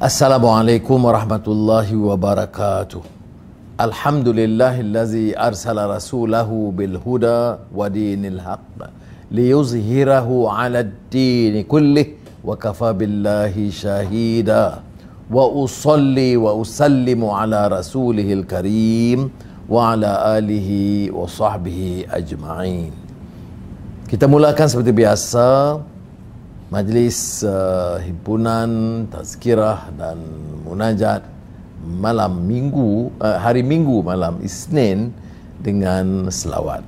Assalamualaikum warahmatullahi wabarakatuh. Alhamdulillahillazi arsala rasulahu bil huda wa dinil haqq liyuzhirahu 'ala ad-din kullih wa kafa billahi shahida. Wa usalli wa usallimu ala rasulihil karim wa ala alihi wa sahbihi ajma'in. Kita mulakan seperti biasa majlis himpunan, tazkirah dan munajat malam minggu, hari Minggu malam Isnin dengan selawat.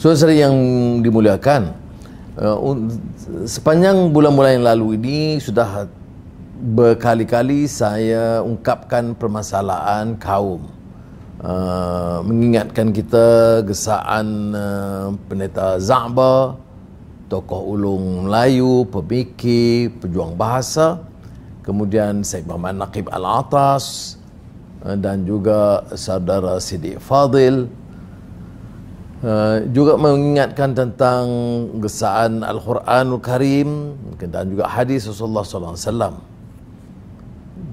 Saudara yang dimuliakan, sepanjang bulan-bulan yang lalu ini sudah berkali-kali saya ungkapkan permasalahan kaum, mengingatkan kita gesaan pendeta Za'ba, tokoh ulung Melayu, pemikir, pejuang bahasa, kemudian Syed Muhammad Naqib Al-Atas dan juga saudara Siddiq Fadil. Juga mengingatkan tentang gesaan Al-Quranul Karim dan juga hadis Rasulullah SAW.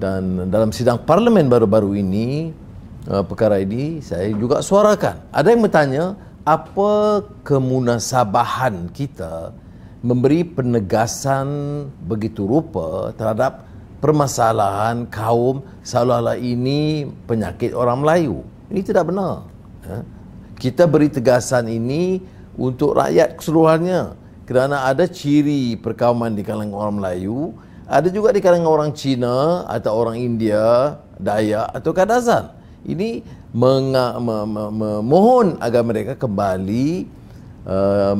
Dan dalam sidang parlimen baru-baru ini, perkara ini saya juga suarakan. Ada yang bertanya, apa kemunasabahan kita memberi penegasan begitu rupa terhadap permasalahan kaum seolah-olah ini penyakit orang Melayu? Ini tidak benar. Kita beri tegasan ini untuk rakyat keseluruhannya, kerana ada ciri perkauman di kalangan orang Melayu, ada juga di kalangan orang Cina atau orang India, Dayak atau Kadazan. Ini memohon agar mereka kembali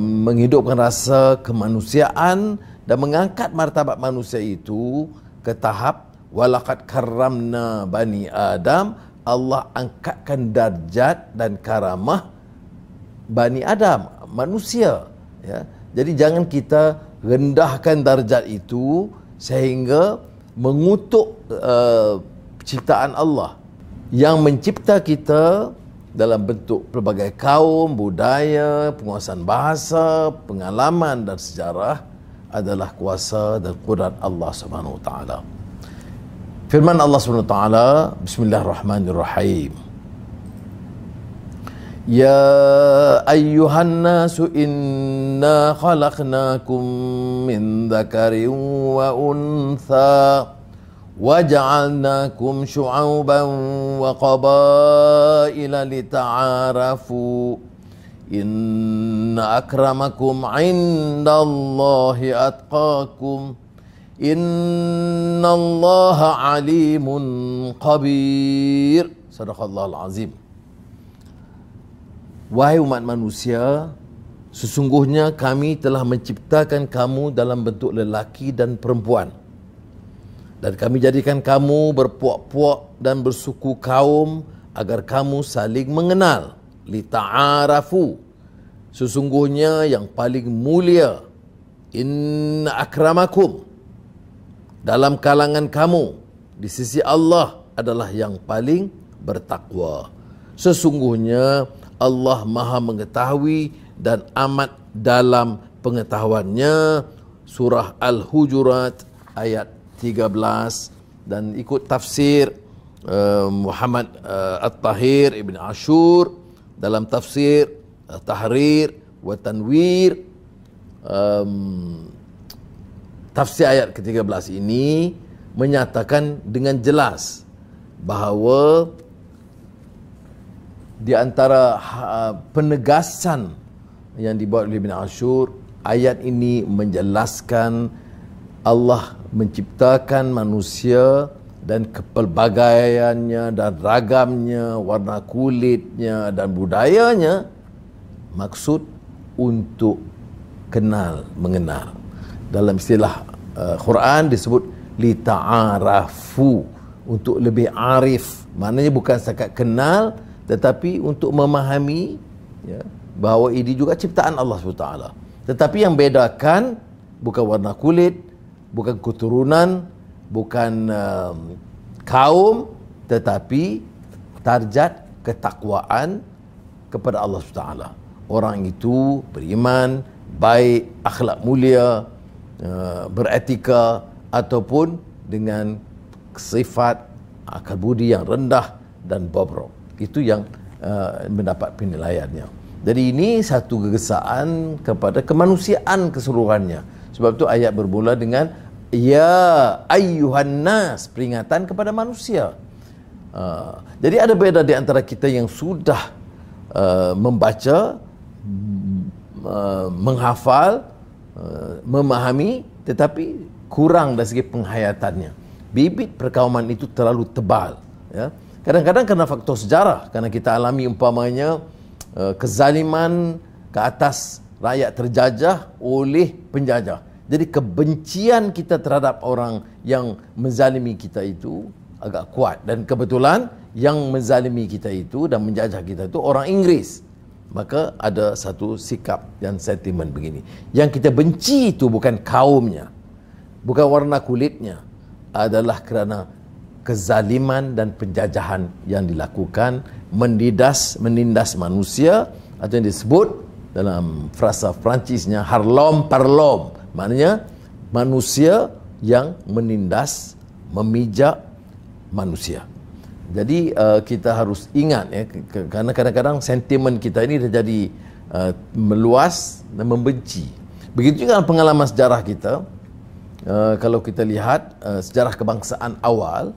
menghidupkan rasa kemanusiaan dan mengangkat martabat manusia itu ke tahap walaqad karramna bani Adam. Allah angkatkan darjat dan karamah Bani Adam, manusia. Ya. Jadi jangan kita rendahkan darjat itu sehingga mengutuk ciptaan Allah yang mencipta kita dalam bentuk pelbagai kaum, budaya, penguasaan bahasa, pengalaman dan sejarah adalah kuasa dan qudrat Allah Subhanahu Wa Taala. Firman Allah Subhanahu Wa Taala, Bismillahirrahmanirrahim. Ya ayyuhan nasu inna khalaqnakum min dzakarin wa untha wa ja'alnakum syu'uban wa qabaila lita'arafu inna akramakum 'indallahi atqakum innallaha alimun khabir. Sadaqallahul azim. Wahai umat manusia, sesungguhnya kami telah menciptakan kamu dalam bentuk lelaki dan perempuan, dan kami jadikan kamu berpuak-puak dan bersuku kaum agar kamu saling mengenal. Lita'arafu, sesungguhnya yang paling mulia, inna akramakum, dalam kalangan kamu di sisi Allah adalah yang paling bertakwa. Sesungguhnya Allah Maha mengetahui dan amat dalam pengetahuannya. Surah Al-Hujurat ayat 13. Dan ikut tafsir Muhammad At-Tahir Ibn Ashur dalam tafsir Tahrir wa Tanwir, tafsir ayat ke-13 ini menyatakan dengan jelas bahawa di antara penegasan yang dibuat oleh Ibn Ashur, ayat ini menjelaskan Allah menciptakan manusia dan kepelbagaiannya dan ragamnya, warna kulitnya dan budayanya, maksud untuk kenal, mengenal. Dalam istilah Quran disebut lita'arafu, untuk lebih arif. Maknanya bukan setakat kenal, tetapi untuk memahami, ya, bahawa ini juga ciptaan Allah SWT. Tetapi yang bedakan bukan warna kulit, bukan keturunan, bukan kaum, tetapi darjat ketakwaan kepada Allah SWT. Orang itu beriman, baik, akhlak mulia, beretika, ataupun dengan sifat akal budi yang rendah dan bobrok. Itu yang mendapat penilaiannya. Jadi ini satu kegesaan kepada kemanusiaan keseluruhannya. Sebab itu ayat bermula dengan ya ayyuhan nas, peringatan kepada manusia. Jadi ada beza di antara kita yang sudah membaca, menghafal, memahami, tetapi kurang dari segi penghayatannya. Bibit perkauman itu terlalu tebal, ya. Kadang-kadang kerana faktor sejarah, kerana kita alami umpamanya kezaliman ke atas rakyat terjajah oleh penjajah. Jadi kebencian kita terhadap orang yang menzalimi kita itu agak kuat. Dan kebetulan yang menzalimi kita itu dan menjajah kita itu orang Inggeris. Maka ada satu sikap dan sentimen begini. Yang kita benci itu bukan kaumnya, bukan warna kulitnya, adalah kerana kezaliman dan penjajahan yang dilakukan, menindas manusia, atau yang disebut dalam frasa Perancisnya harlom parlom. Maknanya manusia yang menindas, memijak manusia. Jadi kita harus ingat, ya, kerana kadang-kadang sentimen kita ini terjadi meluas dan membenci. Begitu juga pengalaman sejarah kita. Kalau kita lihat sejarah kebangsaan awal,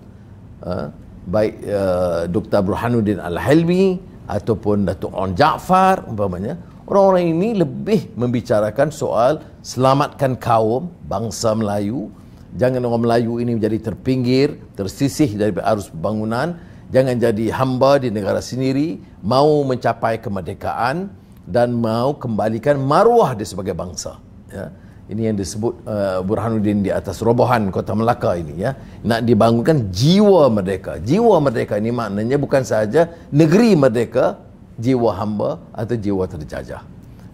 baik Dr. Burhanuddin Al-Hilmi ataupun Datuk Onn Jaafar umpamanya, orang-orang ini lebih membicarakan soal selamatkan kaum bangsa Melayu. Jangan orang Melayu ini menjadi terpinggir, tersisih dari arus pembangunan. Jangan jadi hamba di negara sendiri, mau mencapai kemerdekaan dan mau kembalikan maruah dia sebagai bangsa, ya. Ini yang disebut Burhanuddin di atas robohan Kota Melaka ini, ya. Nak dibangunkan jiwa merdeka. Jiwa merdeka ini maknanya bukan sahaja negeri merdeka, jiwa hamba atau jiwa terjajah,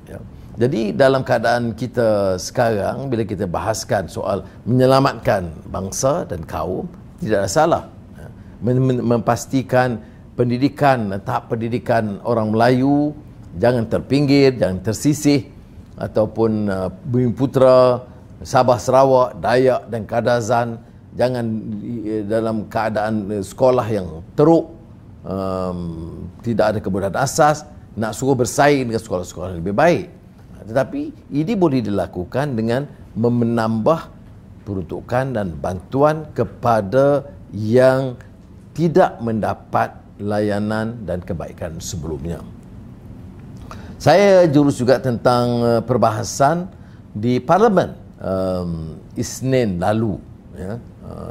ya. Jadi dalam keadaan kita sekarang, bila kita bahaskan soal menyelamatkan bangsa dan kaum, tidak ada salah, ya. Memastikan pendidikan, tahap pendidikan orang Melayu jangan terpinggir, jangan tersisih, ataupun Bumiputera, Sabah Sarawak, Dayak dan Kadazan jangan dalam keadaan sekolah yang teruk, tidak ada kemudahan asas, nak suruh bersaing dengan sekolah-sekolah yang lebih baik. Tetapi ini boleh dilakukan dengan menambah peruntukan dan bantuan kepada yang tidak mendapat layanan dan kebaikan sebelumnya. Saya jurus juga tentang perbahasan di Parlimen Isnin lalu, ya.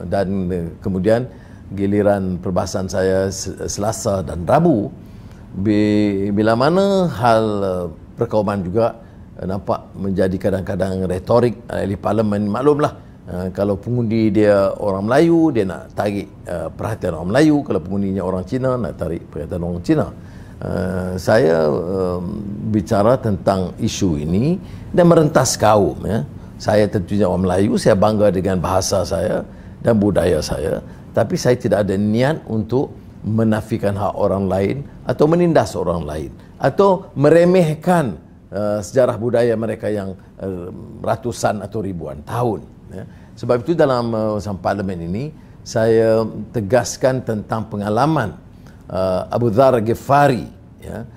Dan kemudian giliran perbahasan saya Selasa dan Rabu. Bila mana hal perkauman juga nampak menjadi kadang-kadang retorik ahli Parlimen. Maklumlah, kalau pengundi dia orang Melayu, dia nak tarik perhatian orang Melayu. Kalau pengundinya orang Cina, nak tarik perhatian orang Cina. Saya bicara tentang isu ini dan merentas kaum, ya. Saya tentunya orang Melayu, saya bangga dengan bahasa saya dan budaya saya, tapi saya tidak ada niat untuk menafikan hak orang lain atau menindas orang lain atau meremehkan sejarah budaya mereka yang ratusan atau ribuan tahun. Ya. Sebab itu dalam parlimen ini saya tegaskan tentang pengalaman Abu Dzar Ghifari, ya,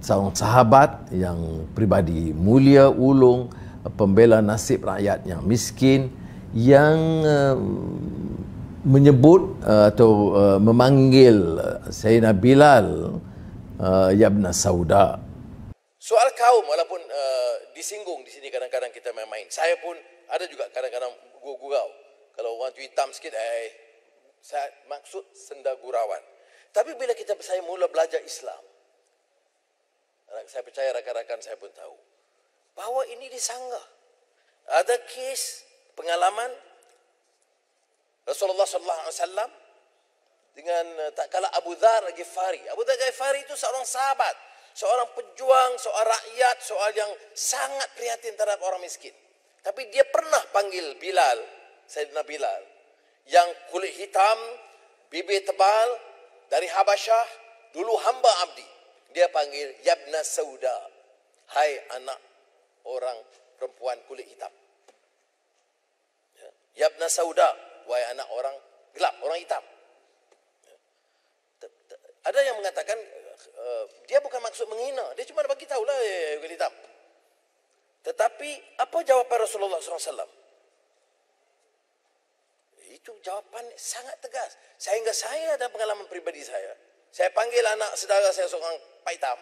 seorang sahabat yang pribadi mulia, ulung, pembela nasib rakyat yang miskin, yang menyebut atau memanggil Sayyidina Bilal ya Ibn Sauda. Soal kaum walaupun disinggung di sini kadang-kadang kita main-main. Saya pun ada juga kadang-kadang gurau. Kalau orang tu hitam sikit, saya maksud senda gurauan. Tapi bila saya mula belajar Islam, saya percaya rakan-rakan saya pun tahu bahawa ini disanggah. Ada kes pengalaman Rasulullah sallallahu alaihi wasallam dengan tak kala Abu Dzar Ghifari. Abu Dzar Ghifari itu seorang sahabat, seorang pejuang, seorang rakyat, seorang yang sangat prihatin terhadap orang miskin. Tapi dia pernah panggil Bilal, Sayyidina Bilal, yang kulit hitam, bibir tebal, dari Habasyah, dulu hamba abdi. Dia panggil ya Ibn Sauda, hai anak orang perempuan kulit hitam. Ya Ibn Sauda, wahai anak orang gelap, orang hitam. Ada yang mengatakan dia bukan maksud menghina, dia cuma bagi tahulah kulit hitam. Tetapi apa jawapan Rasulullah SAW? Itu jawapan sangat tegas. Sehingga saya ada pengalaman pribadi saya panggil anak saudara saya seorang Pak Hitam,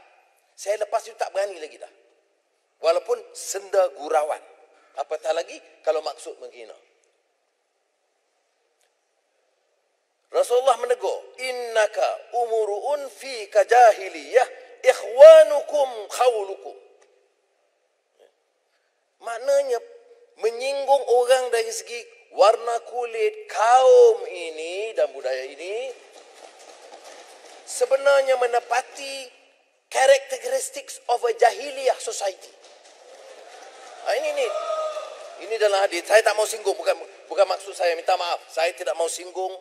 saya lepas itu tak berani lagi dah. Walaupun senda gurauan. Apatah lagi kalau maksud menghina. Rasulullah menegur, innaka umuruun fika jahiliyah ikhwanukum khawlukum. Maknanya menyinggung orang dari segi warna kulit kaum ini dan budaya ini sebenarnya menepati characteristics of a jahiliyah society. Ini dalam hadis. Saya tak mau singgung, bukan maksud saya, minta maaf. Saya tidak mau singgung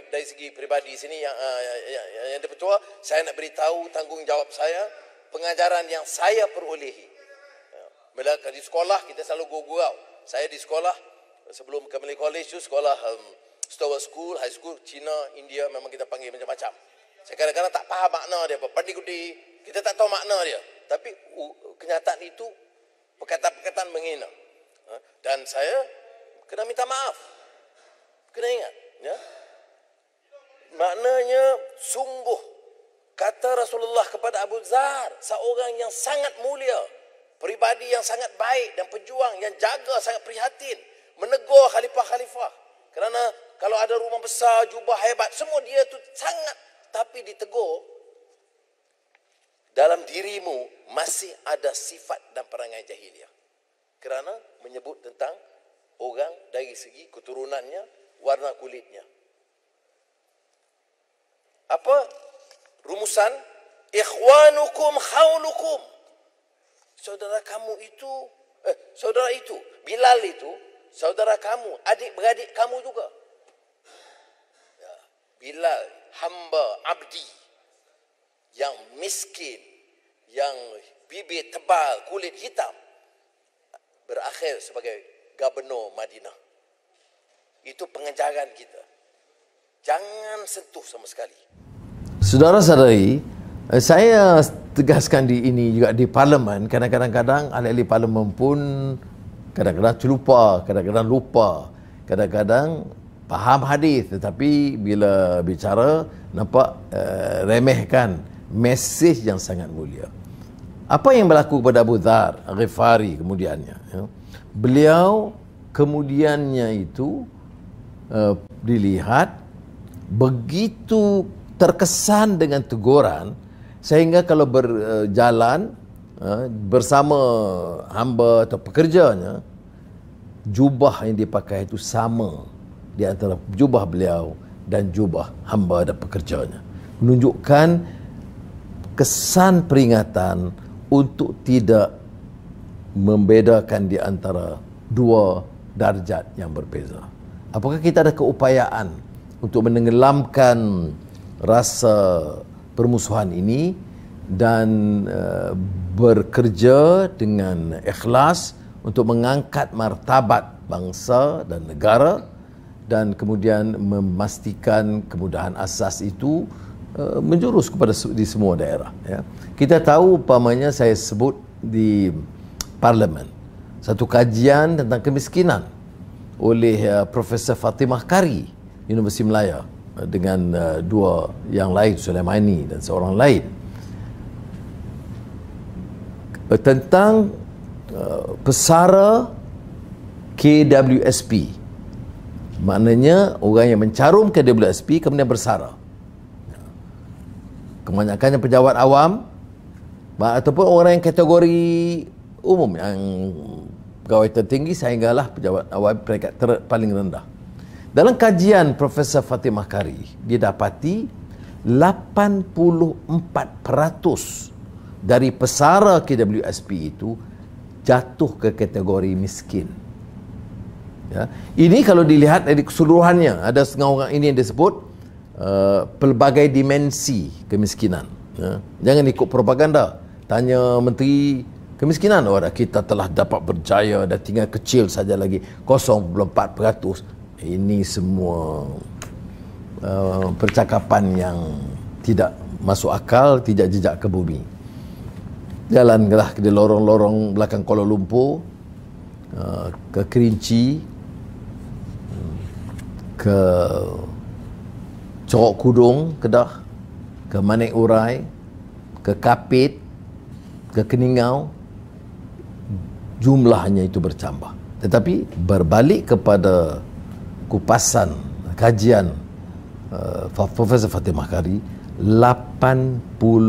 dari segi pribadi sini yang dipertua. Saya nak beritahu tanggungjawab saya, pengajaran yang saya perolehi. Bila di sekolah kita selalu gurau. Saya di sekolah sebelum ke Malay College tu sekolah Stowell School, High School, China, India, memang kita panggil macam-macam. Saya kadang-kadang tak faham makna dia apa. Pandi-gudi, kita tak tahu makna dia. Tapi kenyataan itu perkataan-perkataan menghina. Dan saya kena minta maaf. Kena ingat. Ya? Maknanya sungguh kata Rasulullah kepada Abu Dzar, seorang yang sangat mulia, pribadi yang sangat baik dan pejuang yang jaga, sangat prihatin, menegur khalifah-khalifah. Kerana kalau ada rumah besar, jubah hebat, semua dia tu sangat, tapi ditegur, dalam dirimu masih ada sifat dan perangai jahiliah. Kerana menyebut tentang orang dari segi keturunannya, warna kulitnya. Apa rumusan? Ikhwanukum khawlukum. Saudara kamu itu, saudara itu, Bilal itu, saudara kamu, adik-beradik kamu juga. Ya, Bilal, hamba, abdi, yang miskin, yang bibir tebal, kulit hitam, berakhir sebagai gubernur Madinah. Itu pengajaran kita. Jangan sentuh sama sekali. Saudara-saudari, saya tegaskan di ini juga di parlimen. Kadang-kadang ahli-ahli parlimen pun kadang-kadang terlupa, kadang-kadang lupa, kadang-kadang faham hadis, tetapi bila bicara nampak remehkan mesej yang sangat mulia. Apa yang berlaku kepada Abu Dzar Ghifari kemudiannya? Ya? Beliau kemudiannya itu dilihat begitu terkesan dengan teguran sehingga kalau berjalan bersama hamba atau pekerjanya, jubah yang dipakai itu sama di antara jubah beliau dan jubah hamba dan pekerjanya, menunjukkan kesan peringatan untuk tidak membedakan di antara dua darjat yang berbeza. Apakah kita ada keupayaan untuk menenggelamkan rasa permusuhan ini dan bekerja dengan ikhlas untuk mengangkat martabat bangsa dan negara, dan kemudian memastikan kemudahan asas itu menjurus kepada di semua daerah, ya. Kita tahu, umpamanya saya sebut di Parlimen satu kajian tentang kemiskinan oleh Profesor Fatimah Kari, Universiti Melaya, dengan dua yang lain, Sulaimani dan seorang lain, tentang pesara KWSP. Maknanya orang yang mencarum KWSP kemudian bersara. Kebanyakannya pejabat awam ataupun orang yang kategori umum, yang pegawai tertinggi sehinggalah pejabat awam peringkat paling rendah. Dalam kajian Profesor Fatimah Kari, dia dapati 84% dari pesara KWSP itu jatuh ke kategori miskin. Ya. Ini kalau dilihat dari keseluruhannya, ada setengah orang ini yang disebut pelbagai dimensi kemiskinan. Ya. Jangan ikut propaganda. Tanya Menteri Kemiskinan, kita telah dapat berjaya dan tinggal kecil saja lagi 0.4%. Ini semua percakapan yang tidak masuk akal, tidak jejak ke bumi. Jalanlah di lorong-lorong belakang Kuala Lumpur, ke Kerinci, ke Corok Kudung, Kedah, ke Manik Urai, ke Kapit, ke Keningau, jumlahnya itu bertambah. Tetapi berbalik kepada kupasan kajian Profesor Fatimah Kari, 84%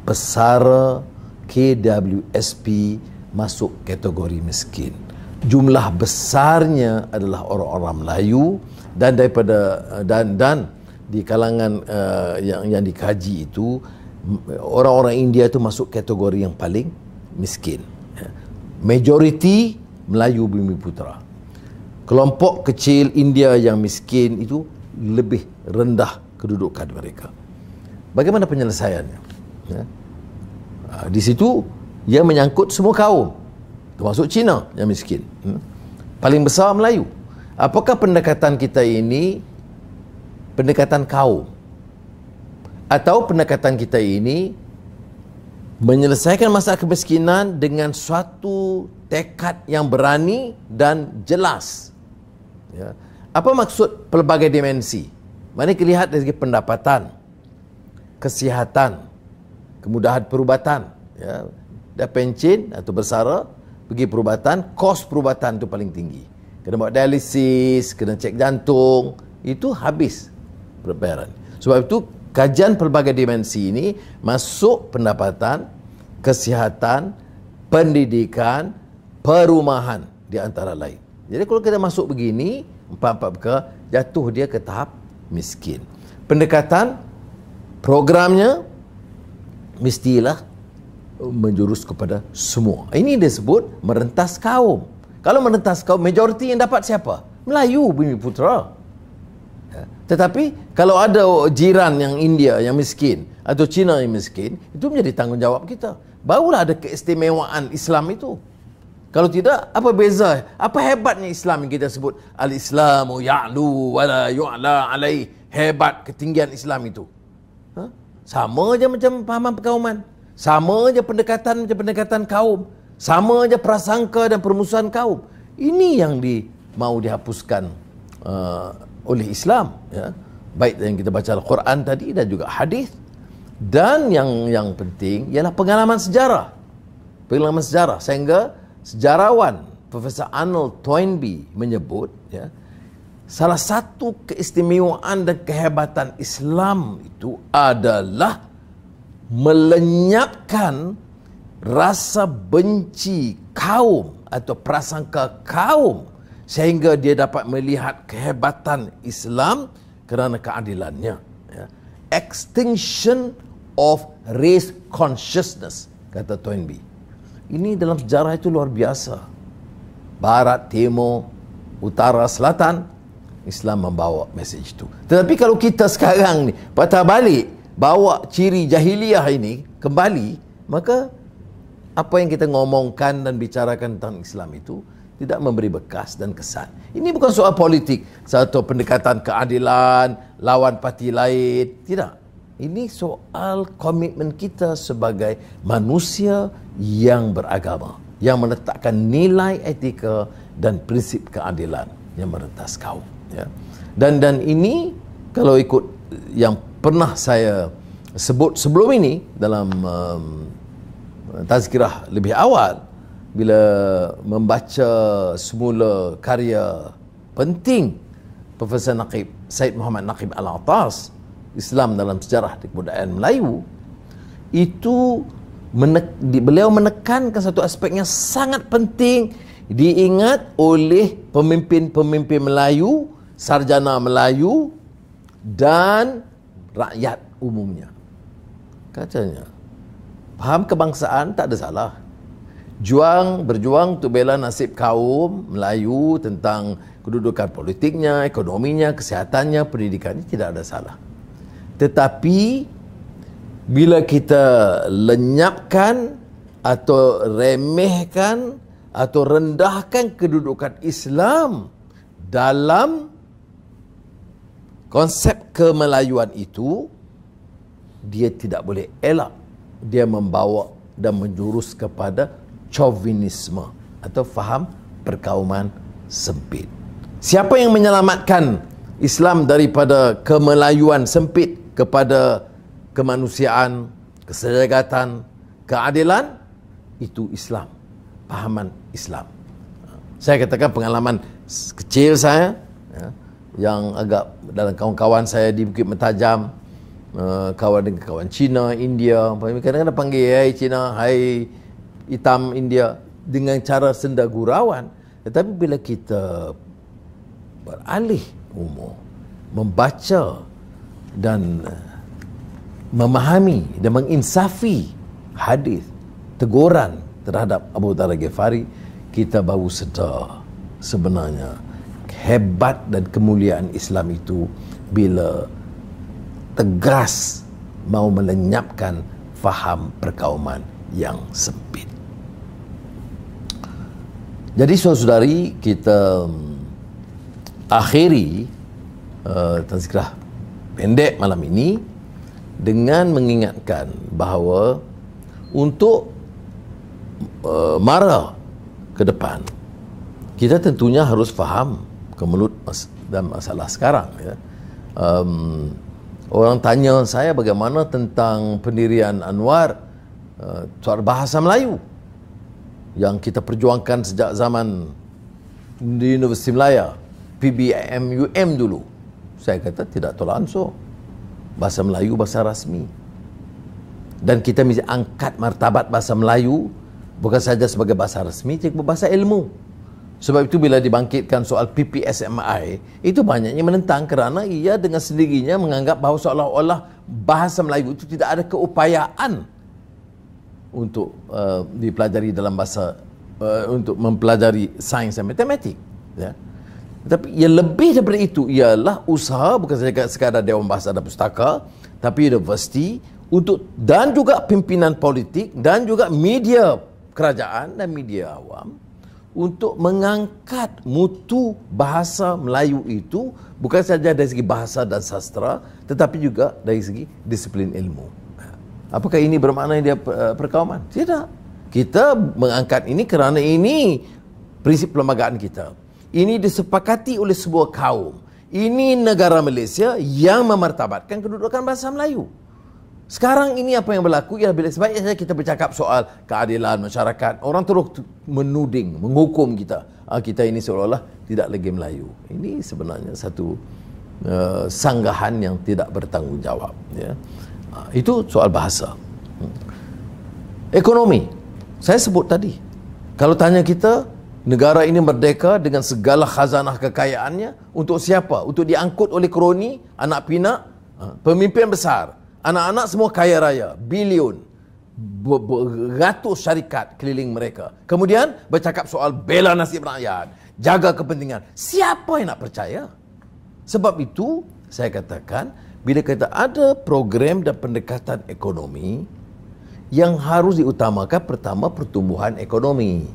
pesara KWSP masuk kategori miskin. Jumlah besarnya adalah orang-orang Melayu, dan daripada dan di kalangan yang dikaji itu, orang-orang India itu masuk kategori yang paling miskin. Majoriti Melayu Bumiputera. Kelompok kecil India yang miskin itu lebih rendah kedudukan mereka. Bagaimana penyelesaiannya? Di situ ia menyangkut semua kaum, termasuk Cina yang miskin. Paling besar Melayu. Apakah pendekatan kita ini pendekatan kaum, atau pendekatan kita ini menyelesaikan masalah kemiskinan dengan suatu tekad yang berani dan jelas? Ya. Apa maksud pelbagai dimensi? Mari kita lihat dari segi pendapatan, kesihatan, kemudahan perubatan. Ya. Dah pencen atau bersara, pergi perubatan, kos perubatan itu paling tinggi. Kena buat dialisis, kena cek jantung, itu habis perbayaran. Sebab itu kajian pelbagai dimensi ini masuk pendapatan, kesihatan, pendidikan, perumahan di antara lain. Jadi kalau kita masuk begini, empat-empat perkara, jatuh dia ke tahap miskin. Pendekatan, programnya mestilah menjurus kepada semua. Ini disebut merentas kaum. Kalau merentas kaum, majoriti yang dapat siapa? Melayu Bumiputera. Tetapi kalau ada jiran yang India yang miskin atau Cina yang miskin, itu menjadi tanggungjawab kita. Barulah ada keistimewaan Islam itu. Kalau tidak, apa beza? Apa hebatnya Islam yang kita sebut al-Islamu ya'lu wa la yu'la alaih? Hebat ketinggian Islam itu. Sama aja macam pahaman perkauman. Sama aja pendekatan macam pendekatan kaum. Sama aja prasangka dan permusuhan kaum. Ini yang mau dihapuskan oleh Islam, ya. Baik yang kita baca Al-Quran tadi dan juga hadis. Dan yang penting ialah pengalaman sejarah. Pengalaman sejarah, sehingga sejarawan Profesor Arnold Toynbee menyebut, ya, salah satu keistimewaan dan kehebatan Islam itu adalah melenyapkan rasa benci kaum atau prasangka kaum, sehingga dia dapat melihat kehebatan Islam kerana keadilannya. Ya. Extinction of race consciousness, kata Toynbee. Ini dalam sejarah itu luar biasa. Barat, timur, utara, selatan, Islam membawa mesej itu. Tetapi kalau kita sekarang ni patah balik, bawa ciri jahiliyah ini kembali, maka apa yang kita ngomongkan dan bicarakan tentang Islam itu tidak memberi bekas dan kesan. Ini bukan soal politik, satu pendekatan keadilan, lawan parti lain. Tidak. Ini soal komitmen kita sebagai manusia yang beragama, yang meletakkan nilai etika dan prinsip keadilan yang merentas kaum. Ya. Dan ini kalau ikut yang pernah saya sebut sebelum ini dalam tazkirah lebih awal, bila membaca semula karya penting Profesor Naqib Syed Muhammad Naqib Al-Atas, Islam dalam Sejarah di Kebudayaan Melayu, itu beliau menekankan satu aspek yang sangat penting diingat oleh pemimpin-pemimpin Melayu, sarjana Melayu dan rakyat umumnya. Katanya, faham kebangsaan tak ada salah. Berjuang untuk bela nasib kaum Melayu tentang kedudukan politiknya, ekonominya, kesehatannya, pendidikannya, tidak ada salah. Tetapi bila kita lenyapkan atau remehkan atau rendahkan kedudukan Islam dalam konsep kemelayuan itu, dia tidak boleh elak. Dia membawa dan menjurus kepada chauvinisme atau faham perkauman sempit. Siapa yang menyelamatkan Islam daripada kemelayuan sempit kepada kemanusiaan, keseragatan, keadilan? Itu Islam, pahaman Islam. Saya katakan pengalaman kecil saya, ya, yang agak dalam kawan-kawan saya di Bukit Mentajam, kawan dengan kawan Cina, India, kadang-kadang panggil hai Cina, hai hitam India, dengan cara senda gurauan. Tetapi bila kita beralih umur, membaca dan memahami dan menginsafi hadis teguran terhadap Abu Dharr Ghifari, kita baru sedar sebenarnya hebat dan kemuliaan Islam itu bila tegas mau melenyapkan faham perkauman yang sempit. Jadi saudari, kita akhiri tazkirah pendek malam ini dengan mengingatkan bahawa untuk mara ke depan, kita tentunya harus faham kemelut dan masalah sekarang. Ya. Orang tanya saya bagaimana tentang pendirian Anwar soal bahasa Melayu yang kita perjuangkan sejak zaman di Universiti Melaya, PBMUM dulu. Saya kata tidak tolak ansur. Bahasa Melayu bahasa rasmi. Dan kita mesti angkat martabat bahasa Melayu bukan saja sebagai bahasa rasmi, tapi bahasa ilmu. Sebab itu bila dibangkitkan soal PPSMI, itu banyaknya menentang kerana ia dengan sendirinya menganggap bahawa seolah-olah bahasa Melayu itu tidak ada keupayaan untuk dipelajari dalam bahasa, untuk mempelajari sains dan matematik. Ya. Tetapi yang lebih daripada itu ialah usaha bukan saja sekadar Dewan Bahasa dan Pustaka, tapi universiti untuk, dan juga pimpinan politik dan juga media kerajaan dan media awam untuk mengangkat mutu bahasa Melayu itu bukan saja dari segi bahasa dan sastra, tetapi juga dari segi disiplin ilmu. Apakah ini bermakna dia perkauman? Tidak. Kita mengangkat ini kerana ini prinsip perlembagaan kita. Ini disepakati oleh sebuah kaum. Ini negara Malaysia yang memartabatkan kedudukan bahasa Melayu. Sekarang ini apa yang berlaku ialah bila sebaiknya kita bercakap soal keadilan masyarakat, orang terus menuding, menghukum kita. Kita ini seolah-olah tidak lagi Melayu. Ini sebenarnya satu sanggahan yang tidak bertanggungjawab. Ya. Itu soal bahasa. Ekonomi, saya sebut tadi. Kalau tanya kita, negara ini merdeka dengan segala khazanah kekayaannya untuk siapa? Untuk diangkut oleh kroni, anak pinak, pemimpin besar. Anak-anak semua kaya raya, bilion. beratus syarikat keliling mereka. Kemudian bercakap soal bela nasib rakyat, jaga kepentingan. Siapa yang nak percaya? Sebab itu saya katakan, bila kita ada program dan pendekatan ekonomi, yang harus diutamakan pertama pertumbuhan ekonomi.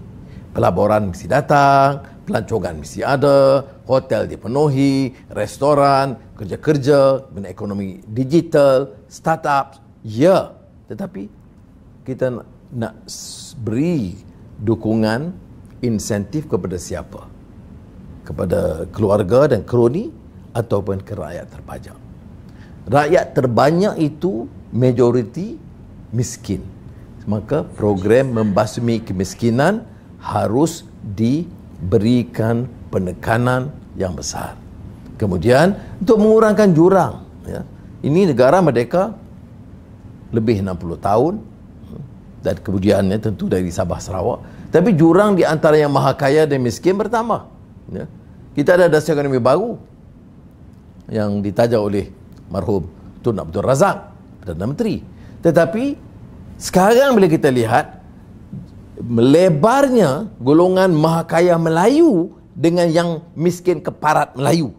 Pelaburan mesti datang, pelancongan mesti ada, hotel dipenuhi, restoran, kerja-kerja, benda ekonomi digital, startup. Ya, tetapi kita nak beri dukungan, insentif kepada siapa? Kepada keluarga dan kroni ataupun ke rakyat terpajak. Rakyat terbanyak itu majoriti miskin. Maka program membasmi kemiskinan harus diberikan penekanan yang besar. Kemudian untuk mengurangkan jurang, ya. Ini negara merdeka lebih 60 tahun dan kemudiannya tentu dari Sabah Sarawak, tapi jurang di antara yang maha kaya dan miskin bertambah, ya. Kita ada dasar ekonomi baru yang ditaja oleh marhum Tun Abdul Razak, Perdana Menteri. Tetapi sekarang bila kita lihat melebarnya golongan maha kaya Melayu dengan yang miskin keparat Melayu.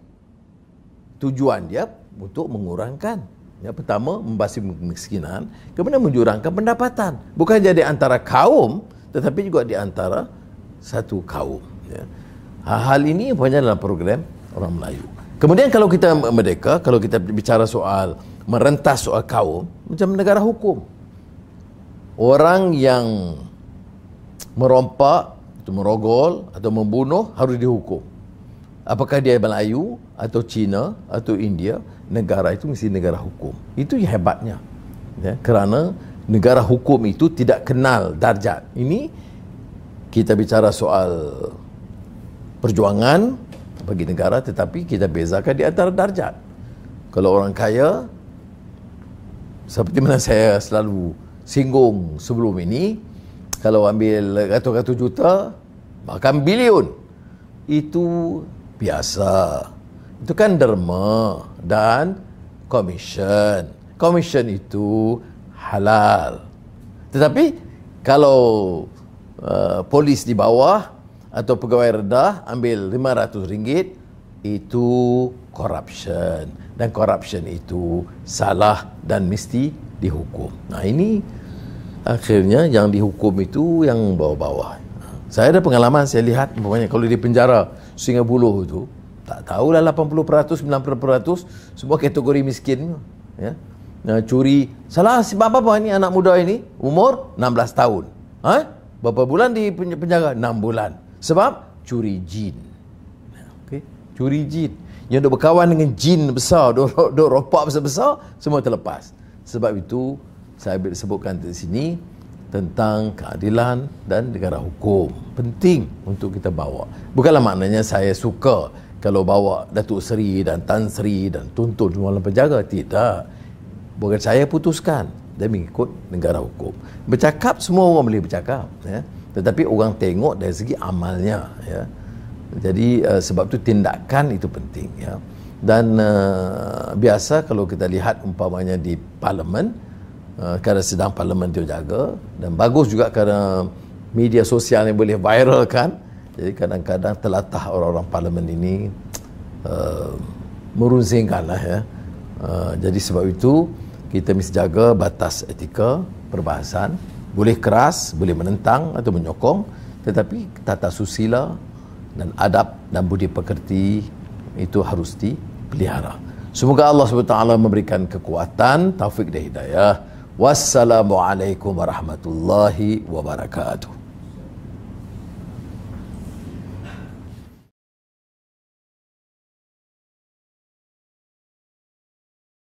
Tujuan dia untuk mengurangkan, ya, pertama membasmi kemiskinan, kemudian menjurangkan pendapatan. Bukan jadi antara kaum, tetapi juga di antara satu kaum, ya. Hal ini banyak dalam program orang Melayu. Kemudian kalau kita merdeka, kalau kita bicara soal merentas soal kaum, macam negara hukum. Orang yang merompak, atau merogol, atau membunuh harus dihukum. Apakah dia Melayu, atau Cina, atau India, negara itu mesti negara hukum. Itu yang hebatnya, ya, kerana negara hukum itu tidak kenal darjat. Ini kita bicara soal perjuangan bagi negara, tetapi kita bezakan di antara darjat. Kalau orang kaya, seperti mana saya selalu singgung sebelum ini, kalau ambil ratus-ratus juta, bahkan bilion, itu biasa. Itu kan derma dan komisen. Komisen itu halal. Tetapi kalau polis di bawah atau pegawai rendah ambil RM500, itu corruption. Dan corruption itu salah dan mesti dihukum. Nah, ini akhirnya yang dihukum itu yang bawah-bawah. Saya ada pengalaman, saya lihat umpamanya kalau di penjara Sungai Buloh itu, tak tahulah 80%, 90% semua kategori miskin, ya. Nah, curi, salah sebab apa ni anak muda ini umur 16 tahun. Berapa bulan di penjara? 6 bulan. Sebab curi jin. Okey, curi jin. Yang duk berkawan dengan jin besar, duk ropak besar-besar, semua terlepas. Sebab itu saya sebutkan di sini tentang keadilan dan negara hukum. Penting untuk kita bawa. Bukanlah maknanya saya suka kalau bawa Datuk Seri dan Tan Sri dan tuntun semua dalam penjara. Tidak. Bukan saya putuskan. Dia mengikut negara hukum. Bercakap, semua orang boleh bercakap, ya. Tetapi orang tengok dari segi amalnya, ya. Jadi sebab itu tindakan itu penting, ya. Dan biasa kalau kita lihat umpamanya di parlimen, kerana sedang parlimen dia jaga, dan bagus juga kerana media sosial yang boleh viralkan. Jadi kadang-kadang telatah orang-orang parlimen ini merunsingkan lah, ya. Jadi sebab itu kita mesti jaga batas etika perbahasan. Boleh keras, boleh menentang atau menyokong, tetapi tata susila dan adab dan budi pekerti itu harus dipelihara. Semoga Allah SWT memberikan kekuatan, taufik dan hidayah. Wassalamualaikum warahmatullahi wabarakatuh.